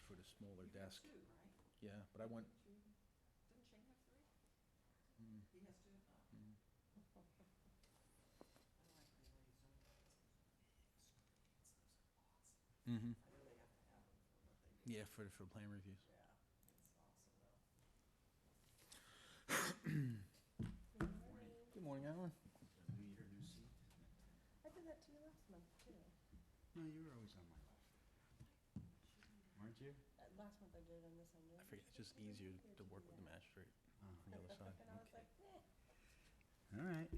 for the smaller desk. Two, right? Yeah, but I want, Didn't Shane have three? mm, He has two? Oh. mm. I like the way Zoom Mm-hmm. I know they have to have them for what they do. Yeah, for plan reviews. Yeah, it's awesome though. Good morning, Alan. New year, new seat. I did that to you last month, too. No, you were always on my left. Weren't you? Last month I did, and this I did. I forget, it's just easier to work with the magistrate Oh, on the other side. And I was like, all right.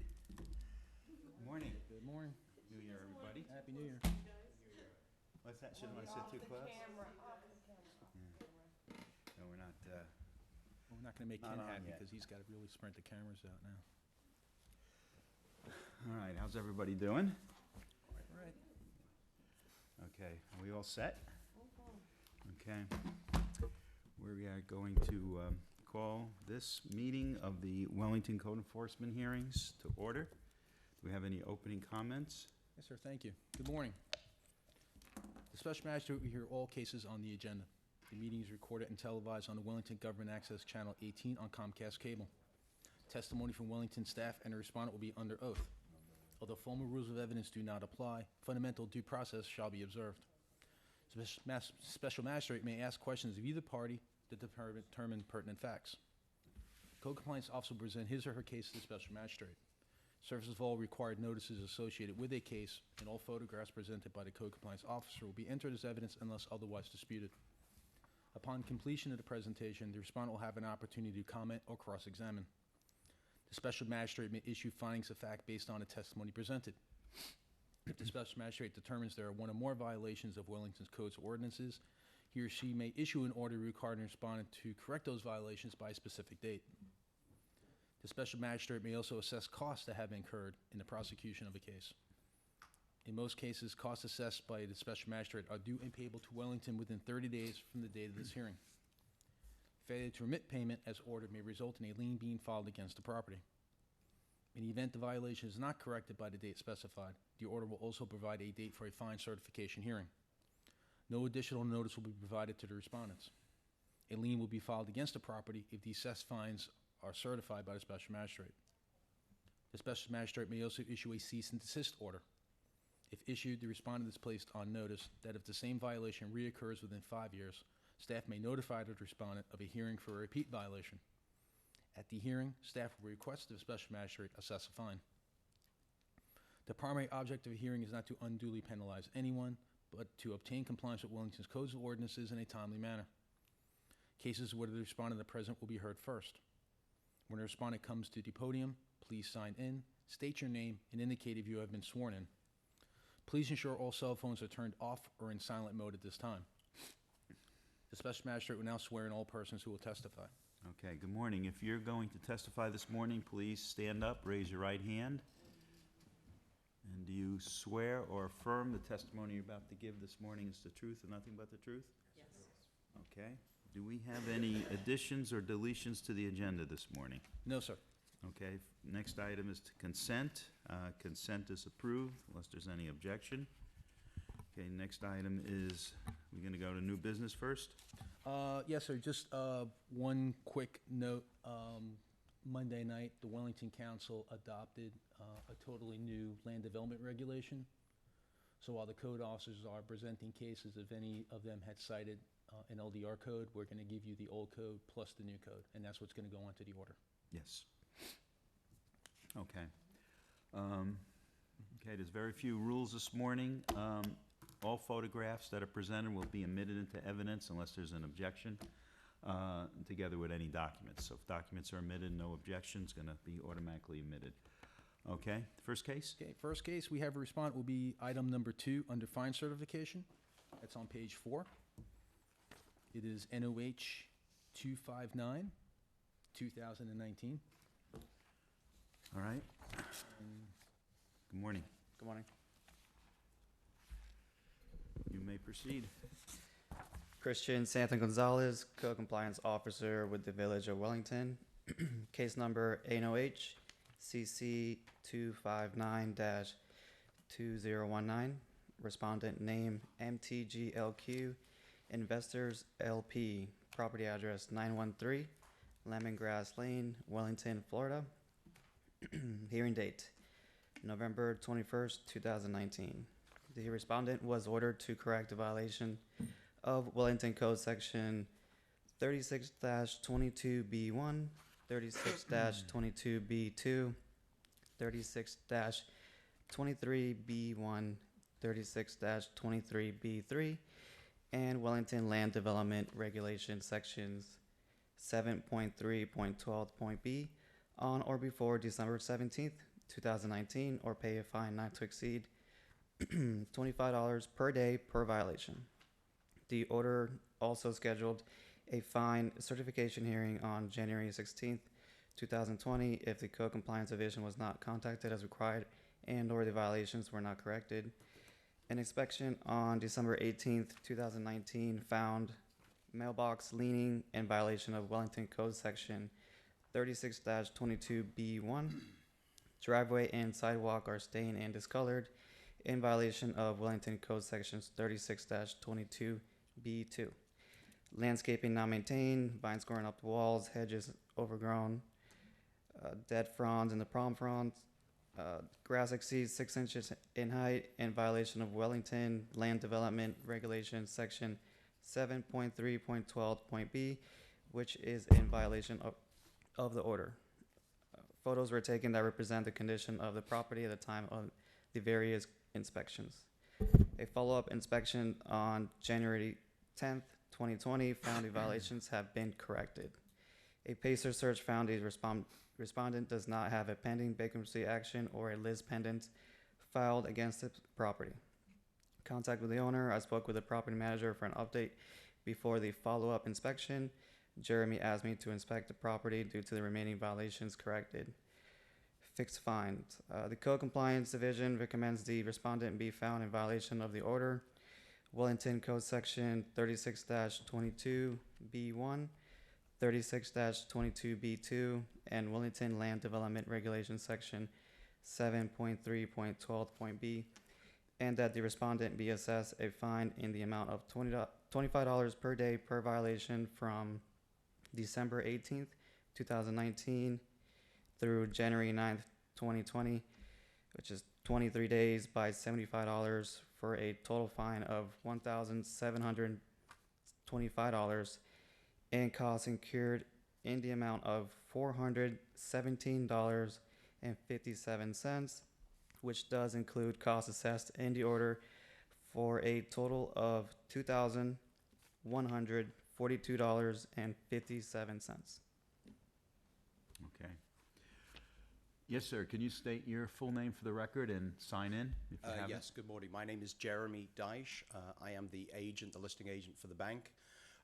Morning. Good morning. New year, everybody. Happy New Year. What's that? Shouldn't I sit too close? camera, off the camera. No, we're not, Well, we're not gonna make Not Ken on happy yet. because he's gotta really sprint the cameras out now. all right, how's everybody doing? All right. Okay, are we all set? Mhm. Okay. We are going to call this meeting of the Wellington Code Enforcement hearings to order. Do we have any opening comments? Yes, sir, thank you. Good morning. The special magistrate will hear all cases on the agenda. The meeting is recorded and televised on the Wellington Government Access Channel 18 on Comcast Cable. Testimony from Wellington staff and the respondent will be under oath. Although formal rules of evidence do not apply, fundamental due process shall be observed. Special magistrate may ask questions of either party to determine pertinent facts. Code compliance officer will present his or her case to the special magistrate. Service of all required notices associated with a case and all photographs presented by the code compliance officer will be entered as evidence unless otherwise disputed. Upon completion of the presentation, the respondent will have an opportunity to comment or cross-examine. The special magistrate may issue findings of fact based on the testimony presented. If the special magistrate determines there are one or more violations of Wellington's codes or ordinances, he or she may issue an order requiring the respondent to correct those violations by a specific date. The special magistrate may also assess costs that have been incurred in the prosecution of a case. In most cases, costs assessed by the special magistrate are due and payable to Wellington within 30 days from the date of this hearing. Failure to remit payment as ordered may result in a lien being filed against the property. In the event the violation is not corrected by the date specified, the order will also provide a date for a fine certification hearing. No additional notice will be provided to the respondents. A lien will be filed against the property if the assessed fines are certified by the special magistrate. The special magistrate may also issue a cease and desist order. If issued, the respondent is placed on notice that if the same violation reoccurs within 5 years, staff may notify the respondent of a hearing for a repeat violation. At the hearing, staff will request the special magistrate assess a fine. The primary object of a hearing is not to unduly penalize anyone, but to obtain compliance with Wellington's codes and ordinances in a timely manner. Cases where the respondent is present will be heard first. When the respondent comes to the podium, please sign in, state your name, and indicate if you have been sworn in. Please ensure all cell phones are turned off or in silent mode at this time. The special magistrate will now swear in all persons who will testify. Okay, good morning. If you're going to testify this morning, please stand up, raise your right hand. And do you swear or affirm the testimony you're about to give this morning is the truth and nothing but the truth? Yes. Okay. Do we have any additions or deletions to the agenda this morning? No, sir. Okay, next item is to consent. Consent is approved unless there's any objection. Okay, next item is, we're gonna go to new business first? Yes, sir. Just one quick note. Monday night, the Wellington Council adopted a totally new land development regulation. So while the code officers are presenting cases, if any of them had cited an LDR code, we're going to give you the old code plus the new code, and that's what's going to go onto the order. Yes. Okay. Okay, there's very few rules this morning. All photographs that are presented will be admitted into evidence unless there's an objection, together with any documents. So if documents are omitted, no objection, it's going to be automatically omitted. Okay, first case? Okay, first case we have a respondent will be item number 2 under fine certification. That's on page 4. It is NOH 259, 2019. All right. Good morning. Good morning. You may proceed. Christian Santhan Gonzalez, Code Compliance Officer with the Village of Wellington. Case number ANOH CC 259-2019. Respondent name MTGLQ Investors LP, property address 913 Lemongrass Lane, Wellington, Florida. Hearing date, November 21st, 2019. The respondent was ordered to correct a violation of Wellington Code Section 36-22B1, 36-22B2, 36-23B1, 36-23B3, and Wellington Land Development Regulation Sections 7.3.12.b on or before December 17th, 2019, or pay a fine not to exceed $25 per day per violation. The order also scheduled a fine certification hearing on January 16th, 2020 if the code compliance division was not contacted as required and or the violations were not corrected. An inspection on December 18th, 2019 found mailbox leaning in violation of Wellington Code Section 36-22B1. Driveway and sidewalk are stained and discolored in violation of Wellington Code Sections 36-22B2. Landscaping not maintained, vines growing up the walls, hedges overgrown, dead fronds in the palm fronds. Grass exceeds 6 inches in height in violation of Wellington Land Development Regulation Section 7.3.12.b, which is in violation of the order. Photos were taken that represent the condition of the property at the time of the various inspections. A follow-up inspection on January 10th, 2020 found the violations have been corrected. A PACER search found the respondent does not have a pending bankruptcy action or a lis pendens filed against the property. Contact with the owner. I spoke with the property manager for an update before the follow-up inspection. Jeremy asked me to inspect the property due to the remaining violations corrected. Fixed fines. The Code Compliance Division recommends the respondent be found in violation of the order. Wellington Code Section 36-22B1, 36-22B2, and Wellington Land Development Regulation Section 7.3.12.b, and that the respondent be assessed a fine in the amount of $25 per day per violation from December 18th, 2019 through January 9th, 2020, which is 23 days by $75 for a total fine of $1,725 and costs incurred in the amount of $417.57, which does include costs assessed in the order for a total of $2,142.57. Okay. Yes, sir. Can you state your full name for the record and sign in if you have it? Yes, good morning. My name is Jeremy Dyche. I am the agent, the listing agent for the bank,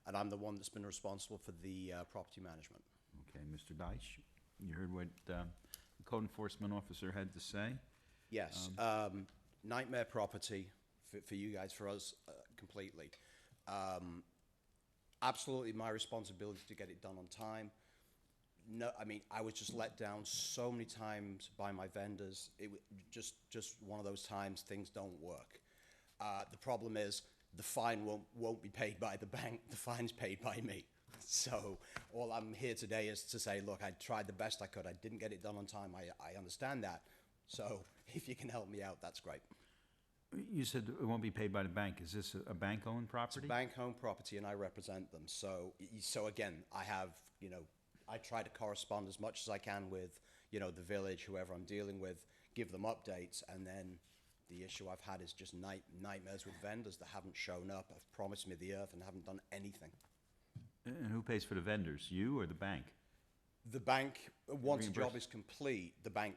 and I'm the one that's been responsible for the property management. Okay, Mr. Deitch, you heard what the code enforcement officer had to say. Yes, nightmare property for you guys, for us, completely. Absolutely my responsibility to get it done on time. No, I mean, I was just let down so many times by my vendors. It just one of those times things don't work. The problem is the fine won't be paid by the bank. The fine's paid by me. So all I'm here today is to say, look, I tried the best I could. I didn't get it done on time. I understand that. So if you can help me out, that's great. You said it won't be paid by the bank. Is this a bank-owned property? It's a bank-owned property, and I represent them. So again, I have, I try to correspond as much as I can with, the village, whoever I'm dealing with, give them updates, and then the issue I've had is just nightmares with vendors that haven't shown up, have promised me the earth, and haven't done anything. And who pays for the vendors, you or the bank? The bank, once the job Reimburse. is complete, the bank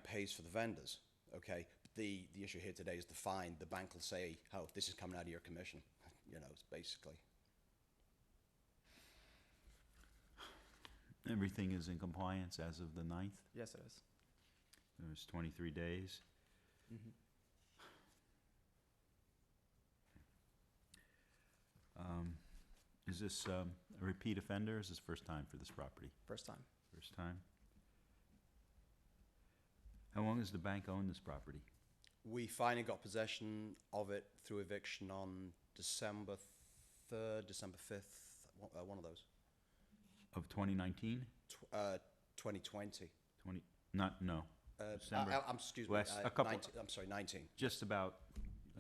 pays for the vendors. Okay, the issue here today is the fine. The bank will say, "Oh, this is coming out of your commission." It's basically. Everything is in compliance as of the 9th? Yes, it is. There's 23 days. Mm-hmm. Is this a repeat offender, or is this first time for this property? First time. First time. How long has the bank owned this property? We finally got possession of it through eviction on December 3rd, December 5th, one of those. Of 2019? 2020. 20, not, no, December. Excuse me, Last- a couple- 19, I'm sorry, 19. just about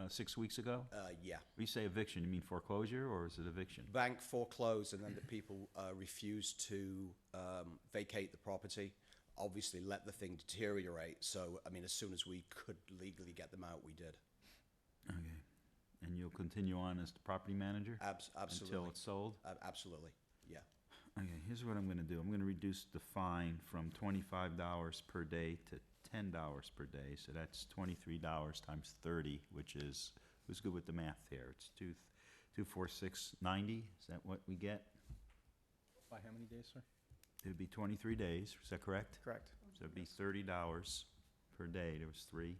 6 weeks ago? Yeah. When you say eviction, you mean foreclosure or is it eviction? Bank foreclosed, and then the people refused to vacate the property. Obviously, let the thing deteriorate. So, I mean, as soon as we could legally get them out, we did. Okay. And you'll continue on as the property manager? Absolutely. Until it's sold? Absolutely. Yeah. Okay, here's what I'm gonna do. I'm gonna reduce the fine from $25 per day to $10 per day. So that's $23 times 30, which is, who's good with the math here? It's 246.90. Is that what we get? By how many days, sir? It'd be 23 days. Is that correct? Correct. So it'd be $30 per day. There was three.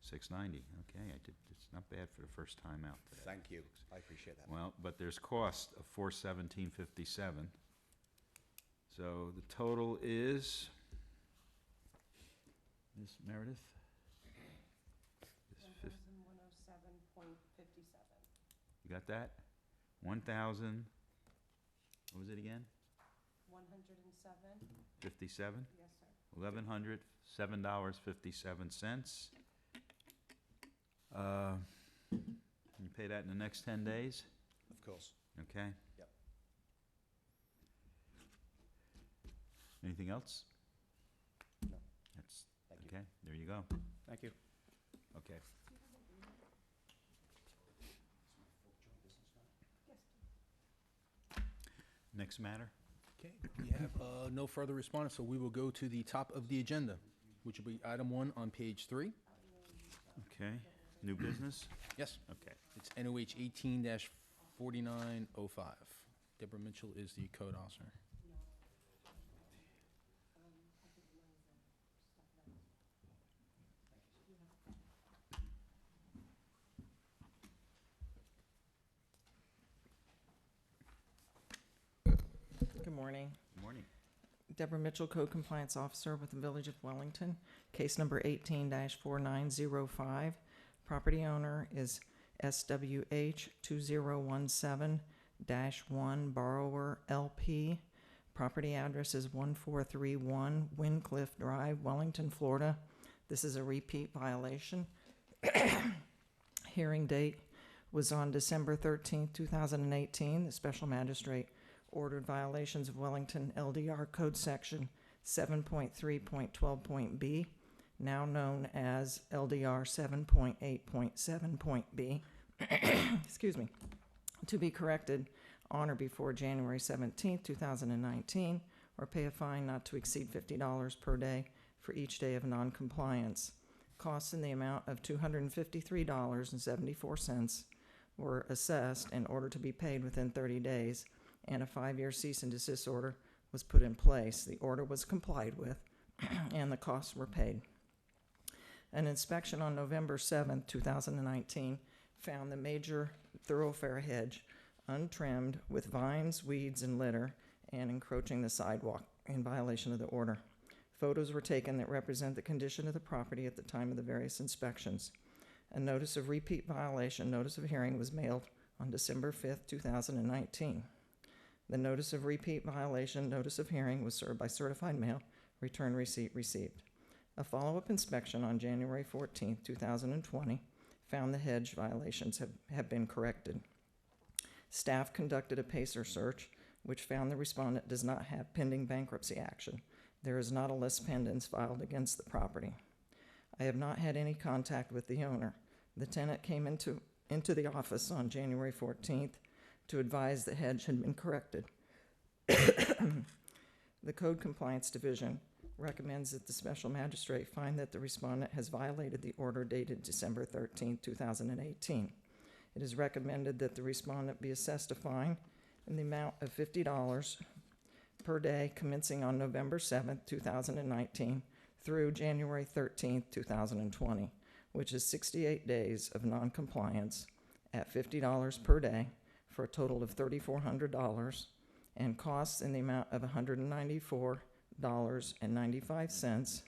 690. Okay, I did. It's not bad for the first time out today. Thank you. I appreciate that. Well, but there's cost of $417.57. So the total is, Ms. Meredith? Is fif- 1,107.57. You got that? 1,000, what was it again? 107? 57? Yes, sir. $1,107.57. Can you pay that in the next 10 days? Of course. Okay. Yep. Anything else? No. That's, Thank you. okay, there you go. Thank you. Okay. Next matter? Okay, we have no further respondents, so we will go to the top of the agenda, which will be item 1 on page 3. Okay, new business? Yes, Okay. it's NOH 18-4905. Deborah Mitchell is the code officer. Good morning. Good morning. Deborah Mitchell, Code Compliance Officer with the Village of Wellington. Case number 18-4905. Property owner is SWH 2017-1 Borrower LP. Property address is 1431 Wincliffe Drive, Wellington, Florida. This is a repeat violation. Hearing date was on December 13th, 2018. The special magistrate ordered violations of Wellington LDR Code Section 7.3.12.b, now known as LDR 7.8.7.b, excuse me, to be corrected on or before January 17th, 2019, or pay a fine not to exceed $50 per day for each day of noncompliance. Costs in the amount of $253.74 were assessed in order to be paid within 30 days, and a 5-year cease and desist order was put in place. The order was complied with, and the costs were paid. An inspection on November 7, 2019, found the major thoroughfare hedge untrimmed with vines, weeds, and litter, and encroaching the sidewalk in violation of the order. Photos were taken that represent the condition of the property at the time of the various inspections. A notice of repeat violation, notice of hearing, was mailed on December 5, 2019. The notice of repeat violation, notice of hearing, was served by certified mail, return receipt received. A follow-up inspection on January 14, 2020, found the hedge violations have been corrected. Staff conducted a PACER search, which found the respondent does not have pending bankruptcy action. There is not a lis pendens filed against the property. I have not had any contact with the owner. The tenant came into the office on January 14th to advise the hedge had been corrected. The Code Compliance Division recommends that the special magistrate find that the respondent has violated the order dated December 13, 2018. It is recommended that the respondent be assessed a fine in the amount of $50 per day commencing on November 7, 2019 through January 13, 2020, which is 68 days of noncompliance at $50 per day, for a total of $3,400, and costs in the amount of $194.95,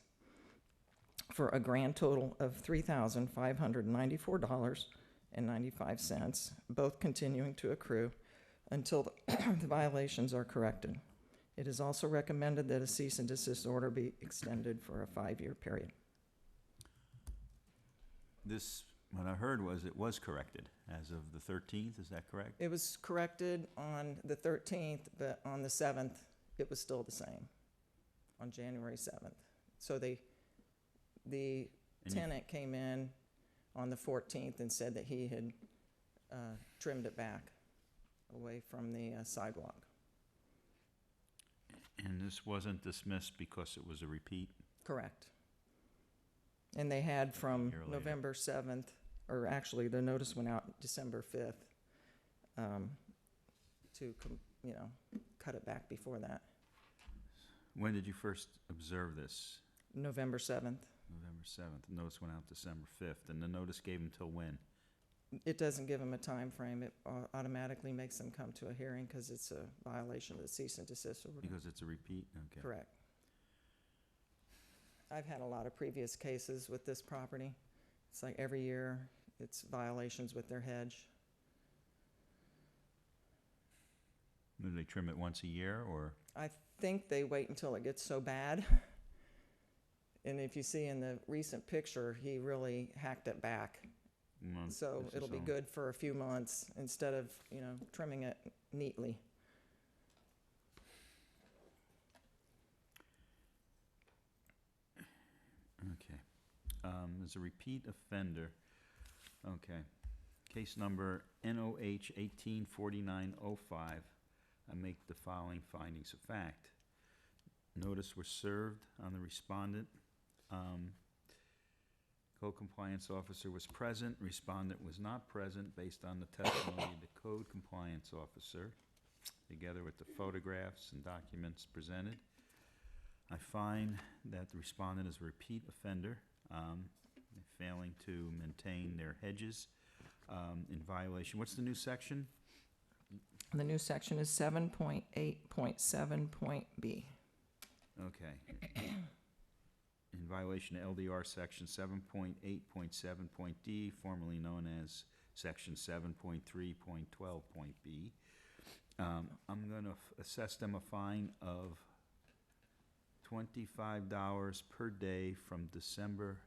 for a grand total of $3,594 $1,000,000.95, both continuing to accrue until the violations are corrected. It is also recommended that a cease and desist order be extended for a 5-year period. This, what I heard was it was corrected as of the 13th, is that correct? It was corrected on the 13th, but on the 7th, it was still the same, on January 7th. So the And you- tenant came in on the 14th and said that he had trimmed it back away from the sidewalk. And this wasn't dismissed because it was a repeat? Correct. And they had from Year later. November 7th, or actually, the notice went out December 5th, to, cut it back before that, When did you first observe this? November 7th. November 7th. The notice went out December 5th, and the notice gave him till when? It doesn't give them a time frame. It automatically makes them come to a hearing because it's a violation of the cease and desist order. Because it's a repeat? Okay. Correct. I've had a lot of previous cases with this property. It's like every year, it's violations with their hedge. Do they trim it once a year, or? I think they wait until it gets so bad. And if you see in the recent picture, he really hacked it back. So this it'll is be all- good for a few months instead of, trimming it neatly. Okay. As a repeat offender, okay. Case number NOH 184905, I make the following findings of fact. Notice was served on the respondent. Code compliance officer was present, respondent was not present based on the testimony of the code compliance officer, together with the photographs and documents presented. I find that the respondent is a repeat offender, failing to maintain their hedges, in violation. What's the new section? The new section is 7.8.7.B. Okay. In violation of LDR section 7.8.7.D, formerly known as section 7.3.12.B. I'm gonna assess them a fine of $25 per day from December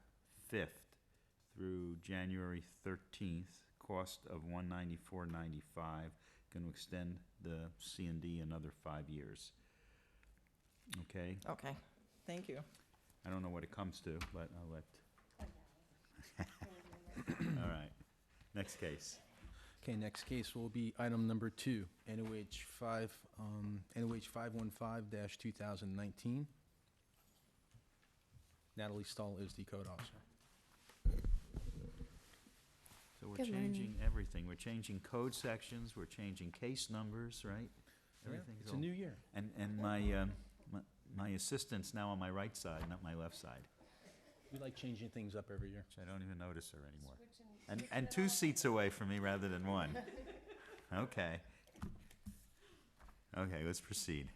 5th through January 13th, cost of $194.95. Going to extend the C&D another 5 years. Okay, Okay, thank you. I don't know what it comes to, but I'll let. All right, next case. Okay, next case will be item number 2, NOH 515-2019. Natalie Stahl is the code officer. So we're Good morning. changing everything. We're changing code sections, we're changing case numbers, right? Everything's It's a all- new year. And my assistant's now on my right side, not my left side, We like changing things up every year. which I don't even notice her anymore. And 2 seats away from me rather than 1. Okay. Okay, let's proceed.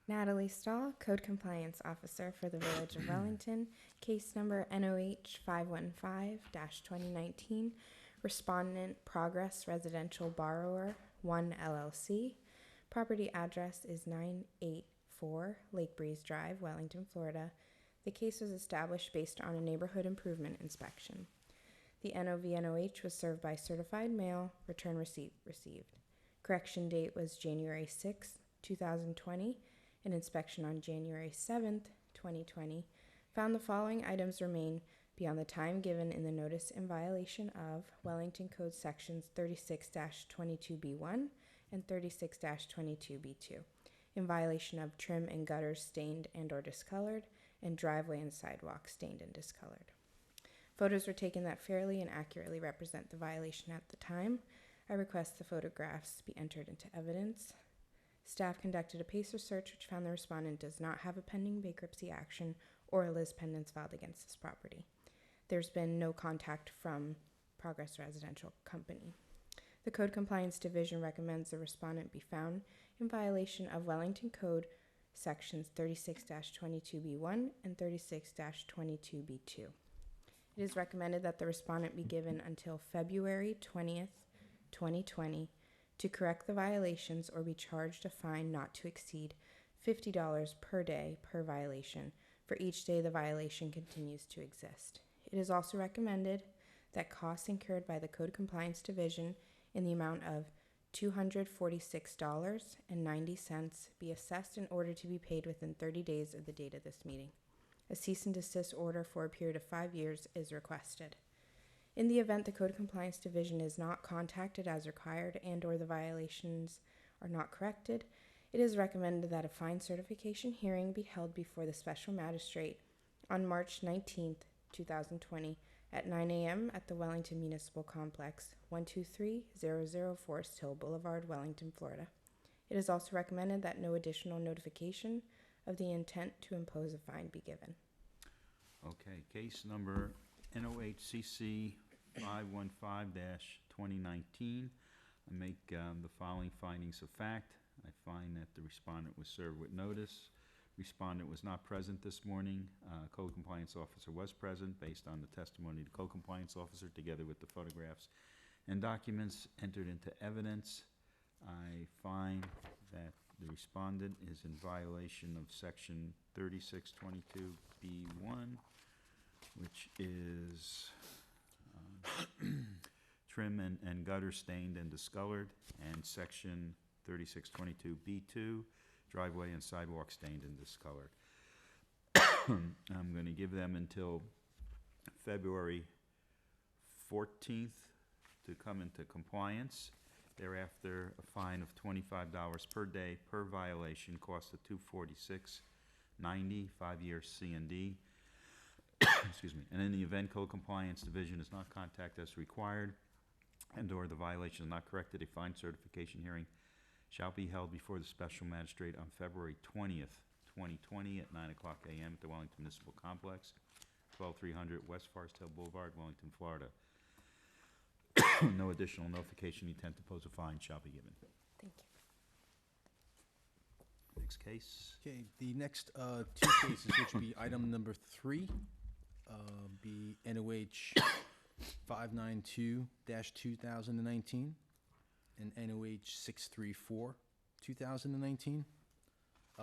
Natalie Stahl, Code Compliance Officer for the Village of Wellington, case number NOH 515-2019, Respondent Progress Residential Borrower 1 LLC. Property address is 984 Lake Breeze Drive, Wellington, Florida. The case was established based on a neighborhood improvement inspection. The NOVNOH was served by certified mail, return receipt received. Correction date was January 6, 2020. An inspection on January 7th, 2020, found the following items remain beyond the time given in the notice in violation of Wellington Code Sections 36-22B1 and 36-22B2, in violation of trim and gutters stained and or discolored, and driveway and sidewalk stained and discolored. Photos were taken that fairly and accurately represent the violation at the time. I request the photographs be entered into evidence. Staff conducted a PACER search which found the respondent does not have a pending bankruptcy action or a lis pendens filed against this property. There's been no contact from Progress Residential Company. The Code Compliance Division recommends the respondent be found in violation of Wellington Code Sections 36-22B1 and 36-22B2. It is recommended that the respondent be given until February 20th, 2020 to correct the violations or be charged a fine not to exceed $50 per day per violation for each day the violation continues to exist. It is also recommended that costs incurred by the Code Compliance Division in the amount of $246.90 be assessed in order to be paid within 30 days of the date of this meeting. A cease and desist order for a period of 5 years is requested. In the event the Code Compliance Division is not contacted as required and/or the violations are not corrected, it is recommended that a fine certification hearing be held before the Special Magistrate on March 19th, 2020 at 9 a.m. at the Wellington Municipal Complex, 12300 Forest Hill Boulevard, Wellington, Florida. It is also recommended that no additional notification of the intent to impose a fine be given. Okay, case number NOHCC 515-2019. I make the following findings of fact. I find that the respondent was served with notice. Respondent was not present this morning. Code Compliance Officer was present based on the testimony of the Code Compliance Officer together with the photographs and documents entered into evidence. I find that the respondent is in violation of section 3622B1, which is trim and gutter stained and discolored, and section 3622B2, driveway and sidewalk stained and discolored. I'm going to give them until February 14th to come into compliance. Thereafter, a fine of $25 per day per violation, cost of $246.90, 5-year C&D. Excuse me. And in the event Code Compliance Division is not contacted as required and/or the violation is not corrected, a fine certification hearing shall be held before the Special Magistrate on February 20th, 2020 at 9 o'clock a.m. at the Wellington Municipal Complex, 12300 West Forest Hill Boulevard, Wellington, Florida. No additional notification intent to pose a fine shall be given. Thank you. Next case. Okay, the next two cases, which would be item number 3, be NOH 592-2019 and NOH 634, 2019.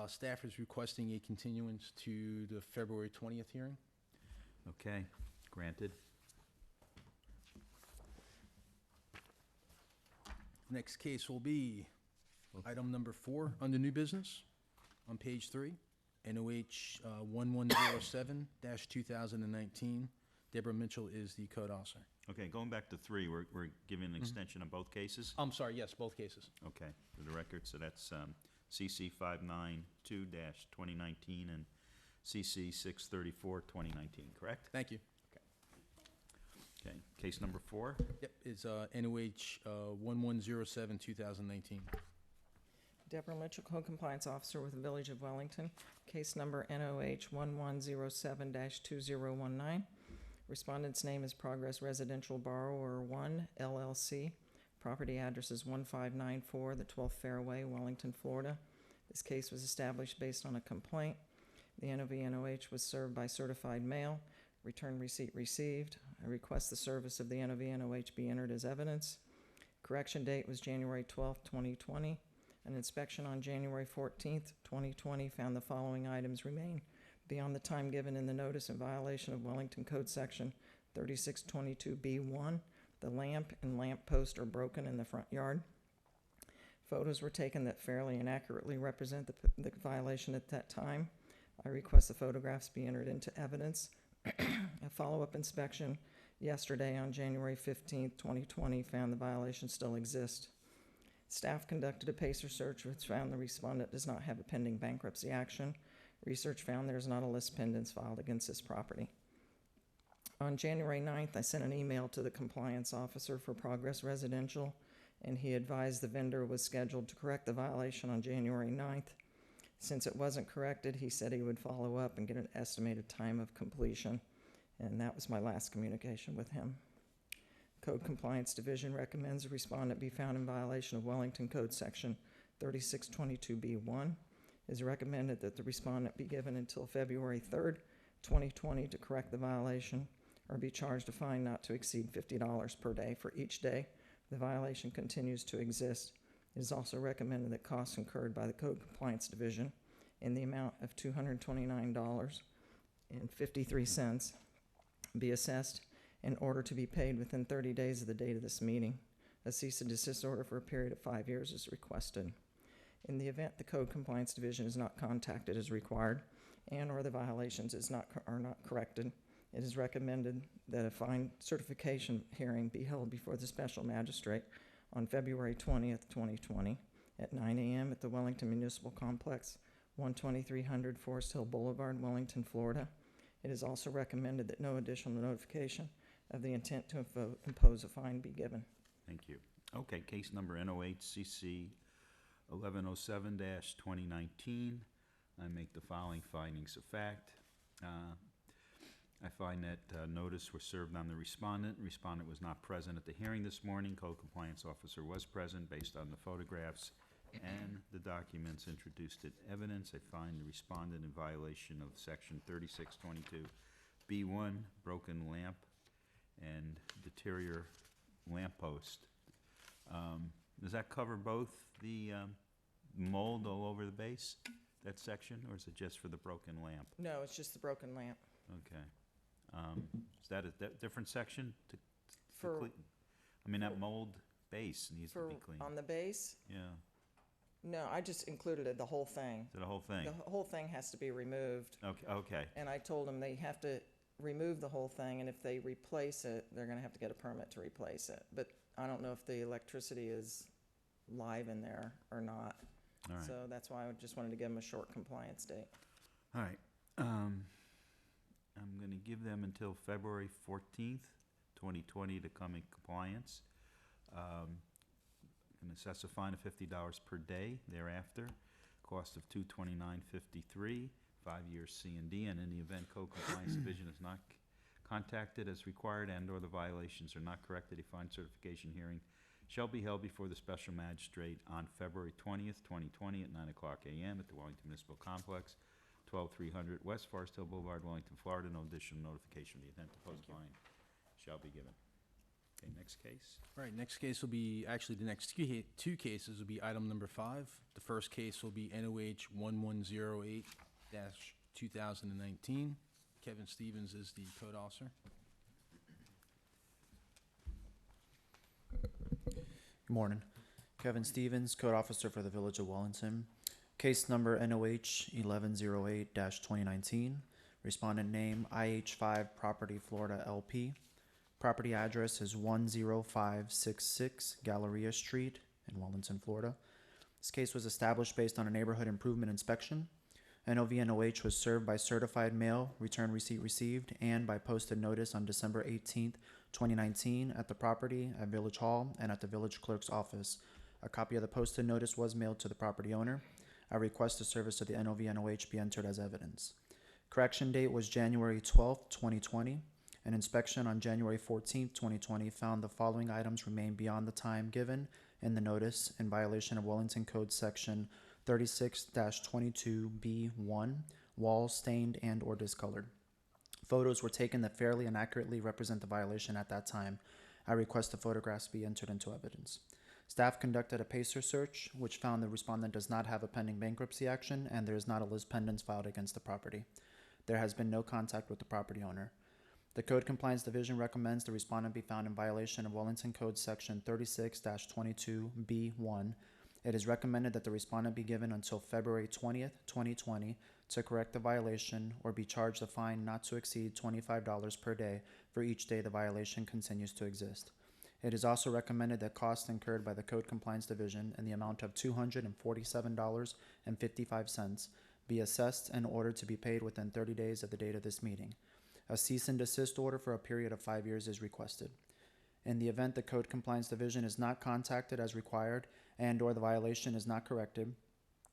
Staff is requesting a continuance to the February 20th hearing. Okay, granted. Next case will be item number 4 under new business on page 3, NOH 1107-2019. Deborah Mitchell is the code officer. Okay, going back to 3, we're giving an extension on both cases? I'm sorry, yes, both cases. Okay, for the record, so that's CC 592-2019 and CC 634-2019, correct? Thank you. Okay, case number 4? Yep, it's NOH 1107-2019. Deborah Mitchell, Code Compliance Officer with the Village of Wellington. Case number NOH 1107-2019. Respondent's name is Progress Residential Borrower 1, LLC. Property address is 1594, the 12th Fairway, Wellington, Florida. This case was established based on a complaint. The NOV-NOH was served by certified mail. Return receipt received. I request the service of the NOV-NOH be entered as evidence. Correction date was January 12, 2020. An inspection on January 14th, 2020 found the following items remain beyond the time given in the notice in violation of Wellington Code Section 3622B1. The lamp and lamp post are broken in the front yard. Photos were taken that fairly and accurately represent the violation at that time. I request the photographs be entered into evidence. A follow-up inspection yesterday on January 15th, 2020 found the violation still exists. Staff conducted a PACER search which found the respondent does not have a pending bankruptcy action. Research found there is not a list pendants filed against this property. On January 9th, I sent an email to the compliance officer for Progress Residential, and he advised the vendor was scheduled to correct the violation on January 9th. Since it wasn't corrected, he said he would follow up and get an estimated time of completion, and that was my last communication with him. Code Compliance Division recommends the respondent be found in violation of Wellington Code Section 3622B1. It is recommended that the respondent be given until February 3rd, 2020 to correct the violation. or be charged a fine not to exceed $50 per day for each day the violation continues to exist. It is also recommended that costs incurred by the Code Compliance Division in the amount of $229.53 be assessed in order to be paid within 30 days of the date of this meeting. A cease and desist order for a period of 5 years is requested. In the event the Code Compliance Division is not contacted as required and/or the violations are not corrected, it is recommended that a fine certification hearing be held before the special magistrate on February 20th, 2020 at 9 a.m. at the Wellington Municipal Complex, 12300 Forest Hill Boulevard, Wellington, Florida. It is also recommended that no additional notification of the intent to impose a fine be given. Thank you. Okay, case number NOHCC 1107-2019. I make the following findings of fact. I find that notice was served on the respondent. Respondent was not present at the hearing this morning. Code compliance officer was present based on the photographs and the documents introduced as evidence. I find the respondent in violation of section 3622B1, broken lamp and deterior lamppost. Does that cover both the mold all over the base, that section, or is it just for the broken lamp? No, it's just the broken lamp. Okay. Is that a different section to For, clean? I mean, that mold base needs to for be cleaned. on the base? Yeah, No, I just included it, the whole thing. so the whole thing? The whole thing has to be removed. Okay, And I told them they have to remove the whole thing, and if they replace it, they're gonna have to get a permit to replace it. But I don't know if the electricity is live in there or not. all right. So that's why I just wanted to give them a short compliance date. All right. I'm gonna give them until February 14th, 2020 to come in compliance. Gonna assess a fine of $50 per day thereafter, cost of $229.53, 5 years C&D, and in the event Code Compliance Division is not contacted as required and/or the violations are not corrected, a fine certification hearing shall be held before the special magistrate on February 20th, 2020 at 9:00 a.m. at the Wellington Municipal Complex, 12300 West Forest Hill Boulevard, Wellington, Florida. No additional notification of the intent to pose fine shall be given. Okay, next case. All right, next case will be, actually, the next two cases will be item number 5. The first case will be NOH 1108-2019. Kevin Stevens is the code officer. Good morning. Kevin Stevens, Code Officer for the Village of Wellington. Case number NOH 1108-2019. Respondent name IH5 Property Florida LP. Property address is 10566 Galleria Street in Wellington, Florida. This case was established based on a neighborhood improvement inspection. NOVNOH was served by certified mail, return receipt received, and by posted notice on December 18th, 2019 at the property, at Village Hall, and at the Village Clerk's office. A copy of the posted notice was mailed to the property owner. I request the service of the NOVNOH be entered as evidence. Correction date was January 12th, 2020. An inspection on January 14th, 2020 found the following items remain beyond the time given in the notice in violation of Wellington Code Section 36-22B1, walls stained and or discolored. Photos were taken that fairly and accurately represent the violation at that time. I request the photographs be entered into evidence. Staff conducted a PACER search, which found the respondent does not have a pending bankruptcy action and there is not a lis pendens filed against the property. There has been no contact with the property owner. The Code Compliance Division recommends the respondent be found in violation of Wellington Code Section 36-22B1. It is recommended that the respondent be given until February 20th, 2020 to correct the violation or be charged a fine not to exceed $25 per day for each day the violation continues to exist. It is also recommended that costs incurred by the Code Compliance Division in the amount of $247.55 be assessed and ordered to be paid within 30 days of the date of this meeting. A cease and desist order for a period of 5 years is requested. In the event the Code Compliance Division is not contacted as required and or the violation is not corrected,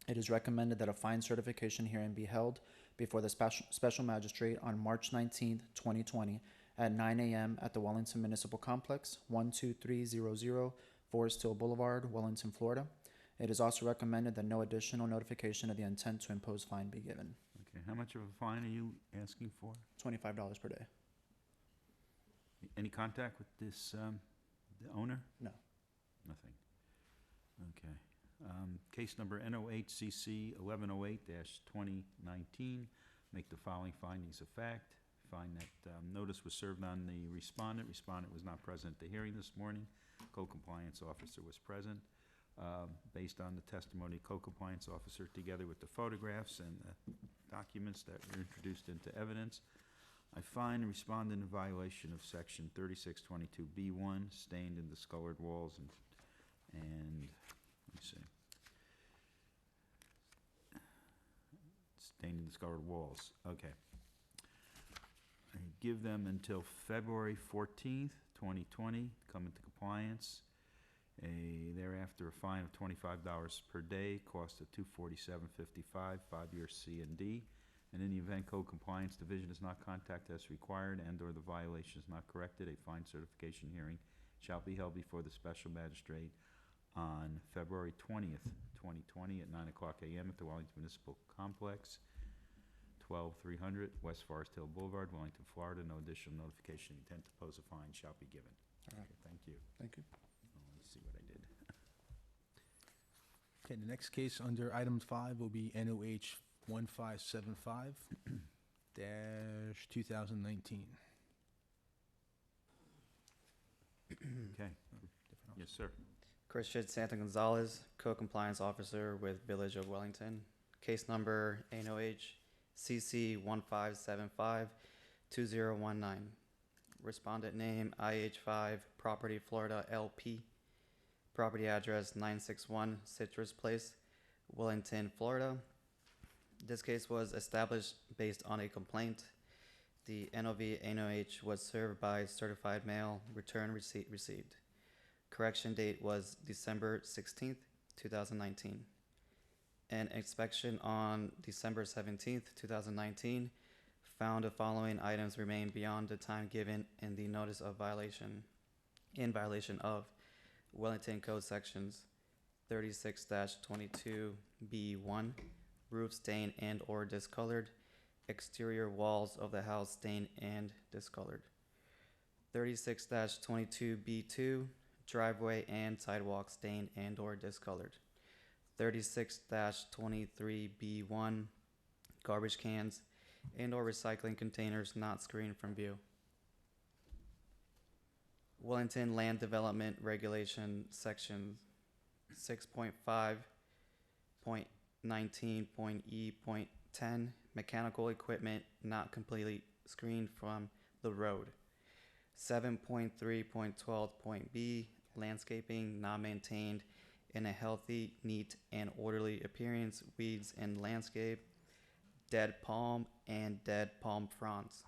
it is recommended that a fine certification hearing be held before the special magistrate on March 19th, 2020 at 9 a.m. at the Wellington Municipal Complex, 12300 Forest Hill Boulevard, Wellington, Florida. It is also recommended that no additional notification of the intent to impose fine be given. Okay, how much of a fine are you asking for? $25 per day. Any contact with this, the owner? No. Nothing. Okay. Case number NOHCC 1108-2019. Make the following findings of fact. Find that notice was served on the respondent. Respondent was not present at the hearing this morning. Code compliance officer was present. Based on the testimony, code compliance officer, together with the photographs and the documents that were introduced into evidence, I find respondent in violation of section 3622B1, stained and discolored walls and let me see. Stained and discolored walls, okay. I give them until February 14th, 2020, to come into compliance. Thereafter, a fine of $25 per day, cost of $247.55, 5-year C and D. And in the event Code Compliance Division is not contacted as required and/or the violation is not corrected, a fine certification hearing shall be held before the special magistrate on February 20th, 2020 at 9:00 a.m. at the Wellington Municipal Complex, 12300 West Forest Hill Boulevard, Wellington, Florida. No additional notification of intent to pose a fine shall be given. All right. Okay, thank you. Thank you. Oh, let me see what I did. Okay, the next case under item 5 will be NOH 1575-2019. Okay, yes, sir. Christian Santa Gonzalez, Code Compliance Officer with Village of Wellington. Case number NOH CC 1575-2019. Respondent name IH5 Property Florida LP. Property address 961 Citrus Place, Wellington, Florida. This case was established based on a complaint. The NOV NOH was served by certified mail, return receipt received. Correction date was December 16th, 2019. An inspection on December 17th, 2019 found the following items remain beyond the time given in the notice of violation, in violation of Wellington Code Sections 36-22B1, roof stained and or discolored, exterior walls of the house stained and discolored. 36-22B2, driveway and sidewalk stained and or discolored. 36-23B1, garbage cans and or recycling containers not screened from view. Wellington Land Development Regulation Section 6.5.19.E.10, mechanical equipment not completely screened from the road. 7.3.12.B, landscaping not maintained in a healthy, neat, and orderly appearance, weeds in landscape, dead palm and dead palm fronds.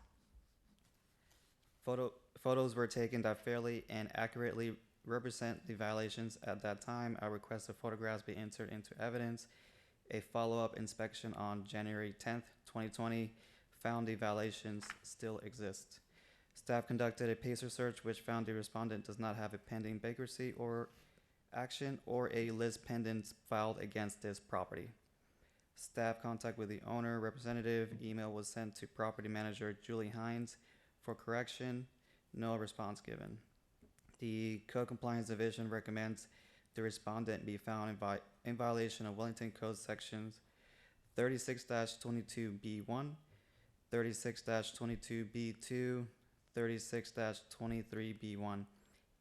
Photos were taken that fairly and accurately represent the violations at that time. I request the photographs be entered into evidence. A follow-up inspection on January 10th, 2020 found the violations still exist. Staff conducted a PACER search which found the respondent does not have a pending bankruptcy or action or a list pendants filed against this property. Staff contact with the owner representative. Email was sent to property manager Julie Hines for correction. No response given. The Code Compliance Division recommends the respondent be found in violation of Wellington Code Sections 36-22B1, 36-22B2, 36-23B1,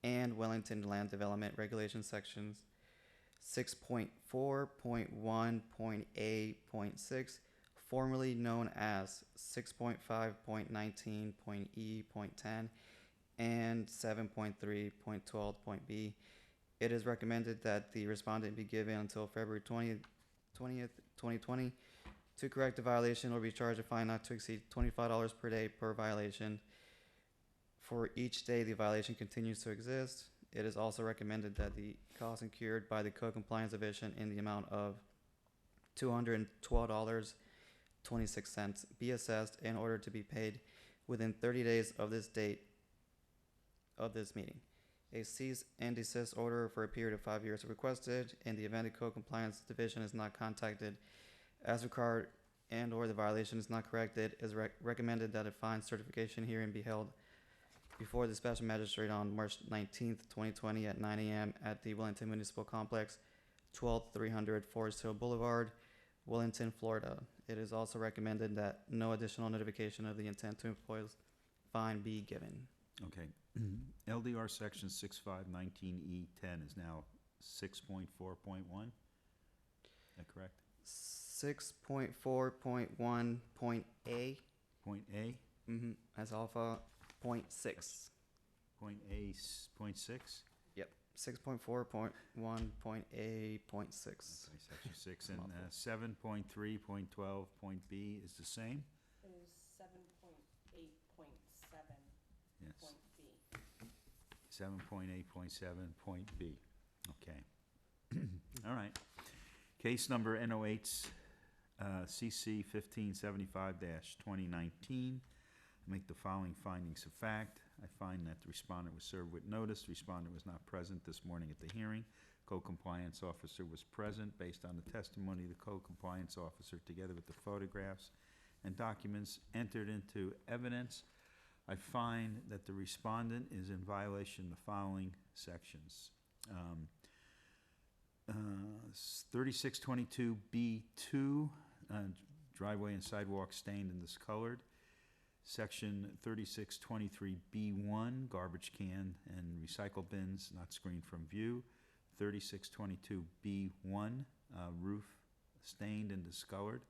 and Wellington Land Development Regulation Sections 6.4.1.A.6, formerly known as 6.5.19.E.10, and 7.3.12.B. It is recommended that the respondent be given until February 20th, 2020 to correct the violation or be charged a fine not to exceed $25 per day per violation. For each day the violation continues to exist, it is also recommended that the costs incurred by the Code Compliance Division in the amount of $212.26 be assessed in order to be paid within 30 days of this date of this meeting. A cease and desist order for a period of 5 years is requested. In the event the Code Compliance Division is not contacted as required and or the violation is not corrected, it is recommended that a fine certification hearing be held before the special magistrate on March 19th, 2020 at 9 a.m. at the Wellington Municipal Complex, 12300 Forest Hill Boulevard, Wellington, Florida. It is also recommended that no additional notification of the intent to impose fine be given. Okay. LDR section 6519E10 is now 6.4.1? Is that correct? 6.4.1.A, Point A? as alpha, point 6. Point A, point 6? Yep, 6.4.1.A, point 6. Okay, section 6. And Mouthful. 7.3.12. B is the same? Is 7.8.7 Yes. point B. 7.8.7. Okay. All right. Case number NOH CC 1575-2019. Make the following findings of fact. I find that the respondent was served with notice. The respondent was not present this morning at the hearing. Code compliance officer was present. Based on the testimony of the code compliance officer, together with the photographs and documents entered into evidence, I find that the respondent is in violation of the following sections. 3622B2, driveway and sidewalk stained and discolored. Section 3623B1, garbage can and recycle bins not screened from view. 3622B1, roof stained and discolored.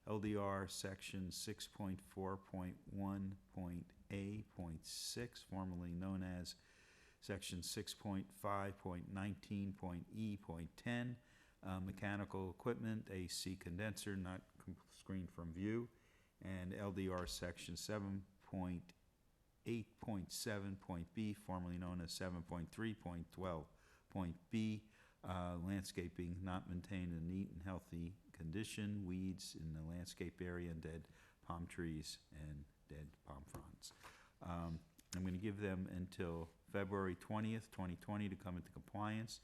LDR section 6.4.1.A.6, formerly known as section 6.5.19.E.10, mechanical equipment, AC condenser not screened from view, and LDR section 7.8.7.B, formerly known as 7.3.12.B, landscaping not maintained in neat and healthy condition, weeds in the landscape area, and dead palm trees and dead palm fronds. I'm going to give them until February 20th, 2020 to come into compliance.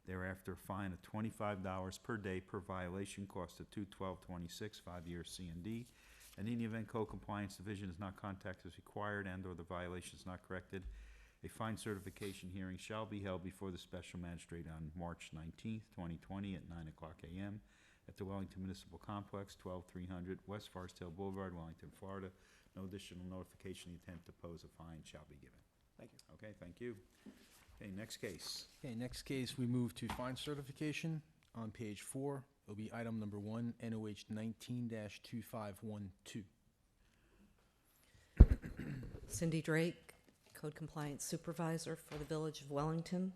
Thereafter, fine of $25 per day per violation, cost of $212.26, 5-year C&D. And in the event code compliance division is not contacted as required and/or the violation is not corrected, a fine certification hearing shall be held before the special magistrate on March 19th, 2020 at 9 o'clock a.m. at the Wellington Municipal Complex, 12300 West Forest Hill Boulevard, Wellington, Florida. No additional notification of the intent to pose a fine shall be given. Thank you. Okay, thank you. Okay, next case. Okay, next case, we move to fine certification on page 4. It'll be item number 1, NOH 19-2512. Cindy Drake, Code Compliance Supervisor for the Village of Wellington.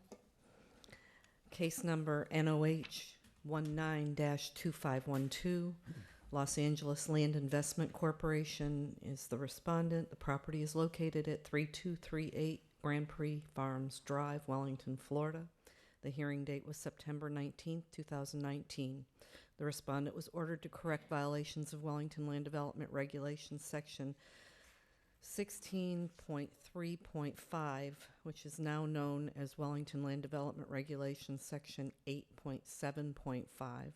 Case number NOH 19-2512. Los Angeles Land Investment Corporation is the respondent. The property is located at 3238 Grand Prix Farms Drive, Wellington, Florida. The hearing date was September 19th, 2019. The respondent was ordered to correct violations of Wellington Land Development Regulations, Section 16.3.5, which is now known as Wellington Land Development Regulations, Section 8.7.5,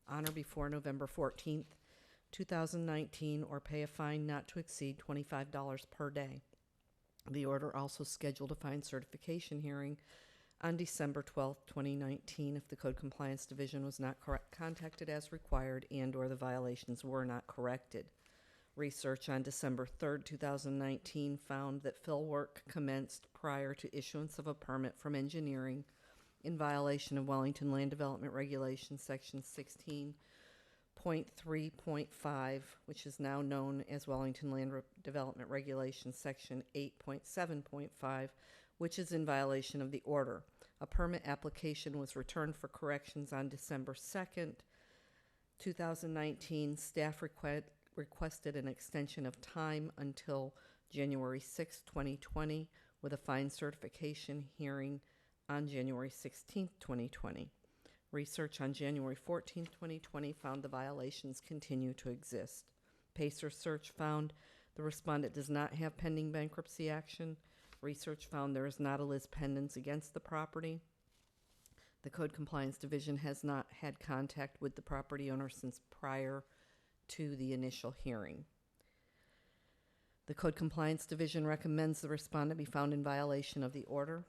on or before November 14th, 2019, or pay a fine not to exceed $25 per day. The order also scheduled a fine certification hearing on December 12th, 2019, if the Code Compliance Division was not contacted as required and/or the violations were not corrected. Research on December 3rd, 2019 found that fill work commenced prior to issuance of a permit from engineering in violation of Wellington Land Development Regulations, Section 16.3.5, which is now known as Wellington Land Development Regulations, Section 8.7.5, which is in violation of the order. A permit application was returned for corrections on December 2nd, 2019. Staff requested an extension of time until January 6, 2020, with a fine certification hearing on January 16, 2020. Research on January 14, 2020 found the violations continue to exist. Pacer search found the respondent does not have pending bankruptcy action. Research found there is not a lis pendens against the property. The Code Compliance Division has not had contact with the property owner since prior to the initial hearing. The Code Compliance Division recommends the respondent be found in violation of the order.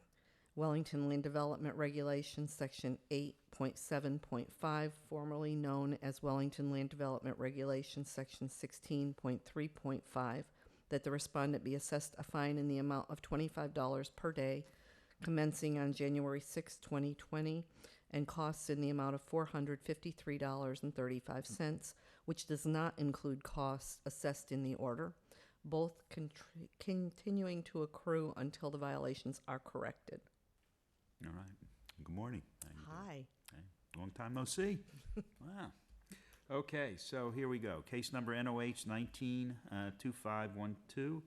Wellington Land Development Regulations, Section 8.7.5, formerly known as Wellington Land Development Regulations, Section 16.3.5, that the respondent be assessed a fine in the amount of $25 per day, commencing on January 6, 2020, and costs in the amount of $453.35, which does not include costs assessed in the order, both continuing to accrue until the violations are corrected. All right. Good morning. How you doing? Hi. Hey, long time no see. Wow. Okay, so here we go. Case number NOH 19-2512.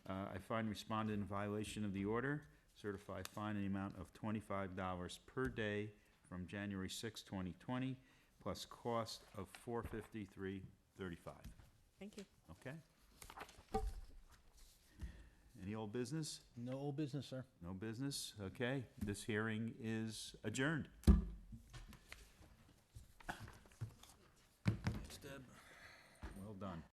I find respondent in violation of the order. Certified fine in the amount of $25 per day from January 6, 2020, plus cost of $453.35. Thank you. Okay? Any old business? No old business, sir. No business? Okay, this hearing is adjourned. Thanks, Deb. Well done.